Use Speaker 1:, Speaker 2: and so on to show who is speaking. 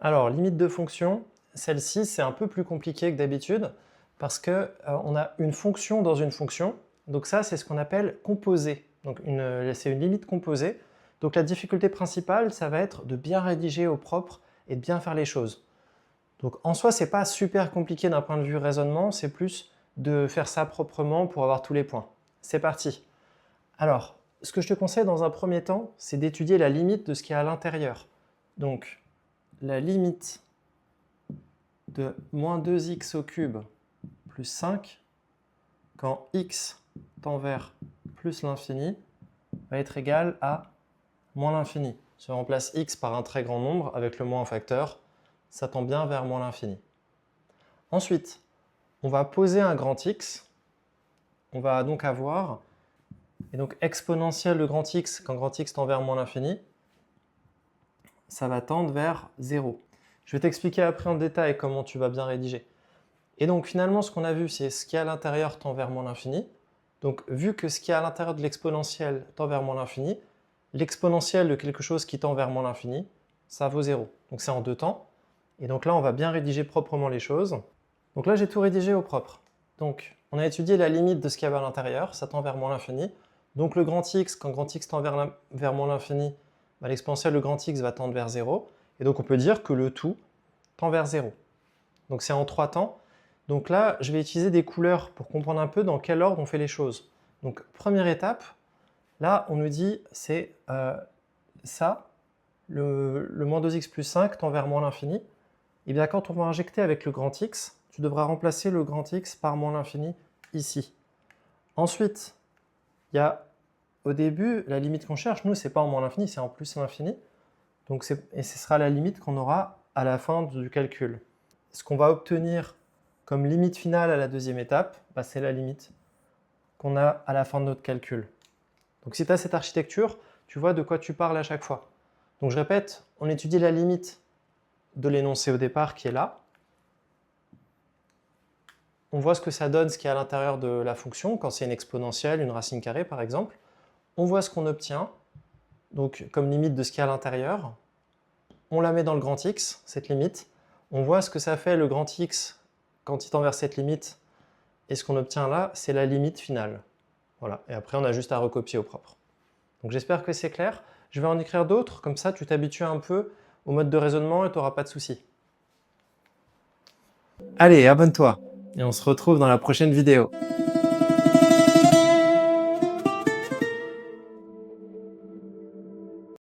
Speaker 1: Alors, limite de fonction, celle-ci, c'est un peu plus compliqué que d'habitude parce que on a une fonction dans une fonction. Donc ça, c'est ce qu'on appelle composé. Donc c'est une limite composée. Donc la difficulté principale, ça va être de bien rédiger au propre et de bien faire les choses. Donc en soi, c'est pas super compliqué d'un point de vue raisonnement, c'est plus de faire ça proprement pour avoir tous les points. C'est parti. Alors, ce que je te conseille dans un premier temps, c'est d'étudier la limite de ce qu'il y a à l'intérieur. Donc, la limite de moins 2x au cube plus 5 quand x tend vers plus l'infini va être égal à moins l'infini. Si on remplace x par un très grand nombre avec le moins en facteur, ça tend bien vers moins l'infini. Ensuite, on va poser un grand X. On va donc avoir, et donc exponentielle de grand X quand grand X tend vers moins l'infini, ça va tendre vers 0. Je vais t'expliquer après en détail comment tu vas bien rédiger. Et donc finalement, ce qu'on a vu, c'est ce qui est à l'intérieur tend vers moins l'infini. Donc vu que ce qui est à l'intérieur de l'exponentielle tend vers moins l'infini, l'exponentielle de quelque chose qui tend vers moins l'infini, ça vaut 0. Donc c'est en deux temps. Et donc là, on va bien rédiger proprement les choses. Donc là, j'ai tout rédigé au propre. Donc on a étudié la limite de ce qu'il y avait à l'intérieur, ça tend vers moins l'infini. Donc le grand X, quand grand X tend vers moins l'infini, bah, l'exponentielle de grand X va tendre vers 0. Et donc on peut dire que le tout tend vers 0. Donc c'est en trois temps. Donc là, je vais utiliser des couleurs pour comprendre un peu dans quel ordre on fait les choses. Donc première étape, là on nous dit c'est ça, le moins 2x plus 5 tend vers moins l'infini. Et bien quand on va injecter avec le grand X, tu devras remplacer le grand X par moins l'infini ici. Ensuite, il y a au début, la limite qu'on cherche, nous, c'est pas en moins l'infini, c'est en plus l'infini. Et ce sera la limite qu'on aura à la fin du calcul. Ce qu'on va obtenir comme limite finale à la deuxième étape, bah, c'est la limite qu'on a à la fin de notre calcul. Donc si tu as cette architecture, tu vois de quoi tu parles à chaque fois. Donc je répète, on étudie la limite de l'énoncé au départ qui est là. On voit ce que ça donne, ce qui est à l'intérieur de la fonction, quand c'est une exponentielle, une racine carrée par exemple. On voit ce qu'on obtient, donc comme limite de ce qui est à l'intérieur. On la met dans le grand X, cette limite. On voit ce que ça fait le grand X quand il tend vers cette limite. Et ce qu'on obtient là, c'est la limite finale. Voilà. Et après, on a juste à recopier au propre. Donc j'espère que c'est clair. Je vais en écrire d'autres, comme ça tu t'habitues un peu au mode de raisonnement et tu n'auras pas de soucis. Allez, abonne-toi et on se retrouve dans la prochaine vidéo.